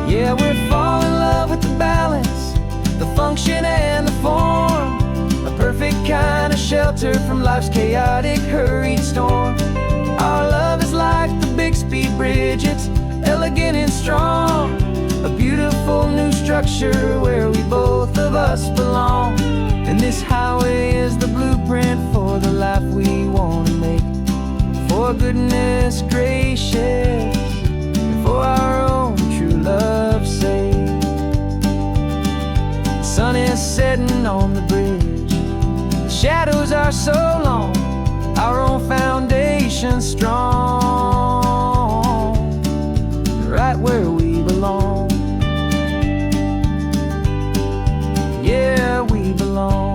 Yeah, we're falling in love with the balance, the function and the form, a perfect kind of shelter from life's chaotic, hurried storm. Our love is like the Bixby Bridge, it's elegant and strong, a beautiful new structure where we both of us belong. And this highway is the blueprint for the life we want to make. For goodness gracious, for our own true love's sake. The sun is setting on the bridge, the shadows are so long, our own foundation strong, right where we belong. Yeah, we belong.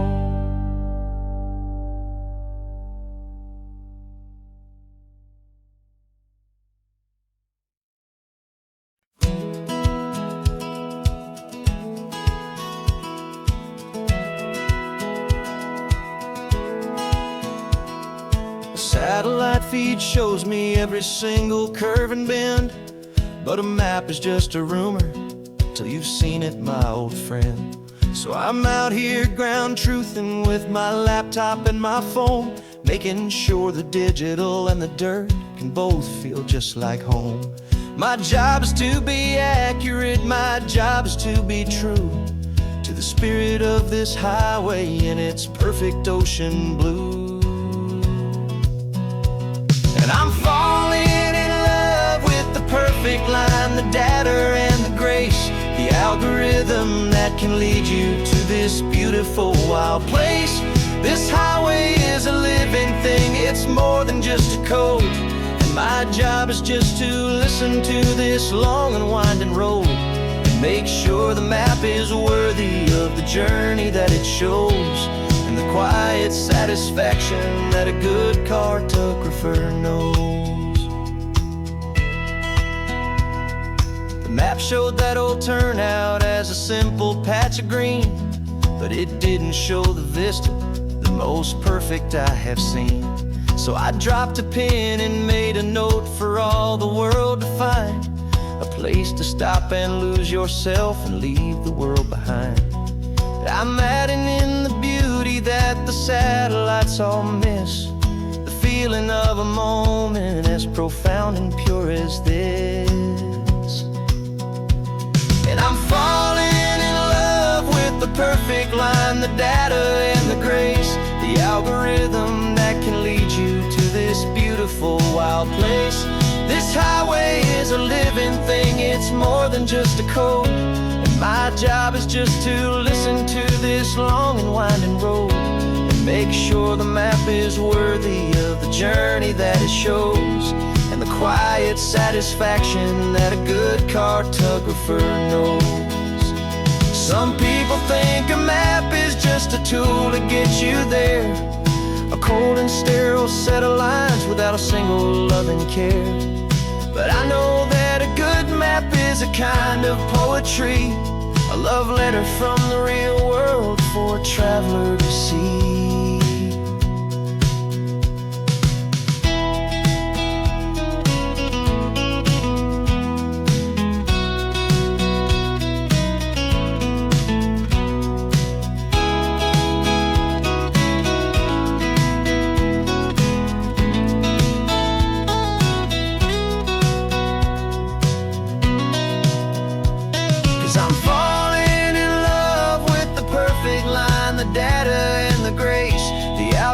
Satellite feed shows me every single curve and bend, but a map is just a rumor till you've seen it, my old friend. So I'm out here ground truthing with my laptop and my phone, making sure the digital and the dirt can both feel just like home. My job is to be accurate, my job is to be true to the spirit of this highway in its perfect ocean blue. And I'm falling in love with the perfect line, the data and the grace, the algorithm that can lead you to this beautiful wild place. This highway is a living thing, it's more than just a code. And my job is just to listen to this long and winding road and make sure the map is worthy of the journey that it shows, and the quiet satisfaction that a good cartographer knows. The map showed that old turnout as a simple patch of green, but it didn't show the vista, the most perfect I have seen. So I dropped a pin and made a note for all the world to find, a place to stop and lose yourself and leave the world behind. I'm adding in the beauty that the satellites all miss, the feeling of a moment as profound and pure as this. And I'm falling in love with the perfect line, the data and the grace, the algorithm that can lead you to this beautiful wild place. This highway is a living thing, it's more than just a code. My job is just to listen to this long and winding road and make sure the map is worthy of the journey that it shows, and the quiet satisfaction that a good cartographer knows. Some people think a map is just a tool to get you there, a cold and sterile set of lines without a single loving care. But I know that a good map is a kind of poetry, a love letter from the real world for a traveler to see.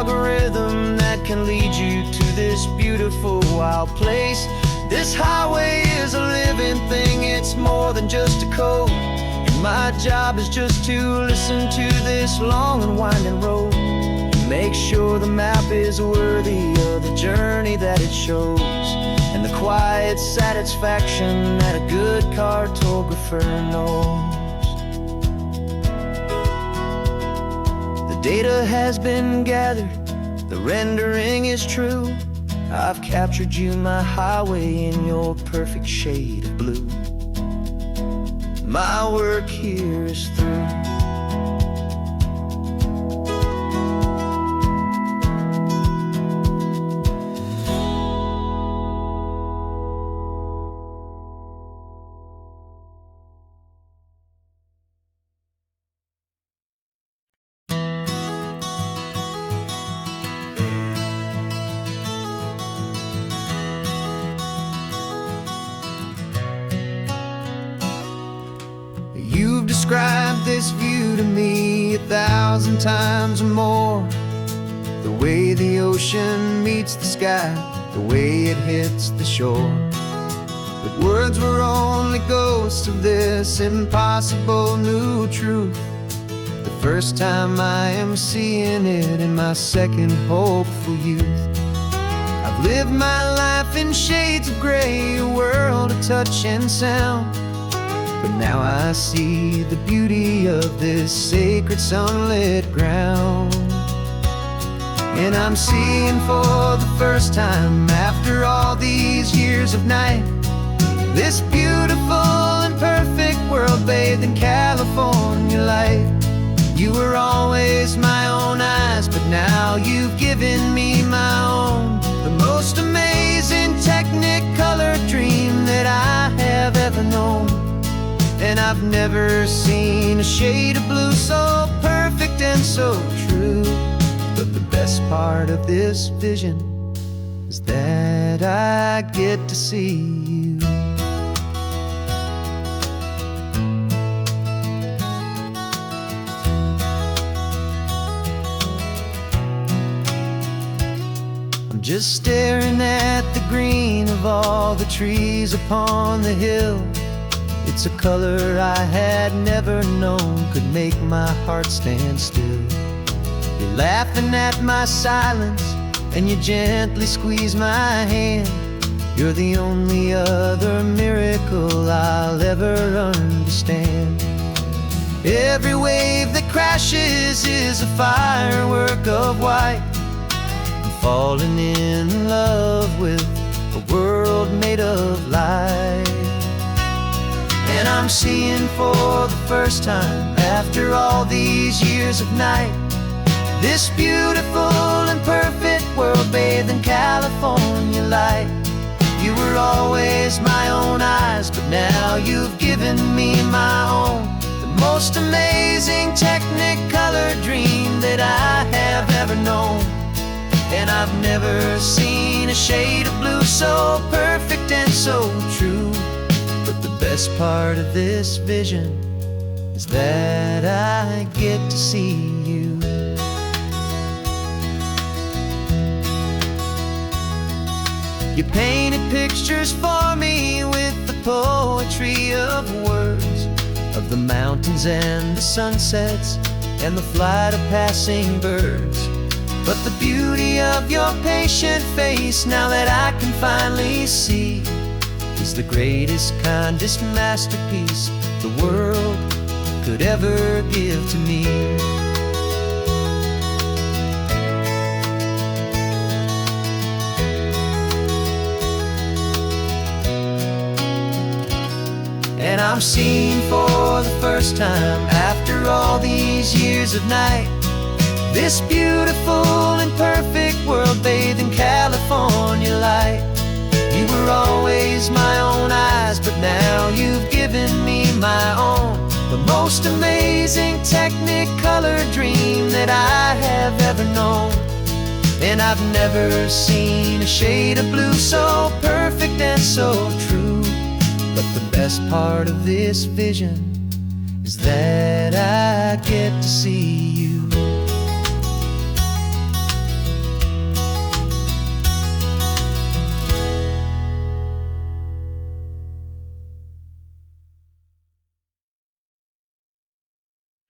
algorithm that can lead you to this beautiful wild place. This highway is a living thing, it's more than just a code. And my job is just to listen to this long and winding road, and make sure the map is worthy of the journey that it shows, and the quiet satisfaction that a good cartographer knows. The data has been gathered, the rendering is true. I've captured you, my highway, in your perfect shade of blue. My work here is through. You've described this view to me 1,000 times or more. The way the ocean meets the sky, the way it hits the shore. But words were only ghosts of this impossible new truth. The first time I am seeing it in my second hopeful youth. I've lived my life in shades of gray, a world of touch and sound. But now I see the beauty of this sacred sunlit ground. And I'm seeing for the first time, after all these years of night, this beautiful and perfect world bathed in California light. You were always my own eyes, but now you've given me my own. The most amazing technicolor dream that I have ever known. And I've never seen a shade of blue so perfect and so true. But the best part of this vision is that I get to see you. I'm just staring at the green of all the trees upon the hill. It's a color I had never known could make my heart stand still. You're laughing at my silence, and you gently squeeze my hand. You're the only other miracle I'll ever understand. Every wave that crashes is a firework of white. I'm falling in love with a world made of light. And I'm seeing for the first time, after all these years of night, this beautiful and perfect world bathed in California light. You were always my own eyes, but now you've given me my own. The most amazing technicolor dream that I have ever known. And I've never seen a shade of blue so perfect and so true. But the best part of this vision is that I get to see you. You painted pictures for me with the poetry of words, of the mountains and the sunsets and the flight of passing birds. But the beauty of your patient face, now that I can finally see, is the greatest, kindest masterpiece the world could ever give to me. And I'm seeing for the first time, after all these years of night, this beautiful and perfect world bathed in California light. You were always my own eyes, but now you've given me my own. The most amazing technicolor dream that I have ever known. And I've never seen a shade of blue so perfect and so true. But the best part of this vision is that I get to see you.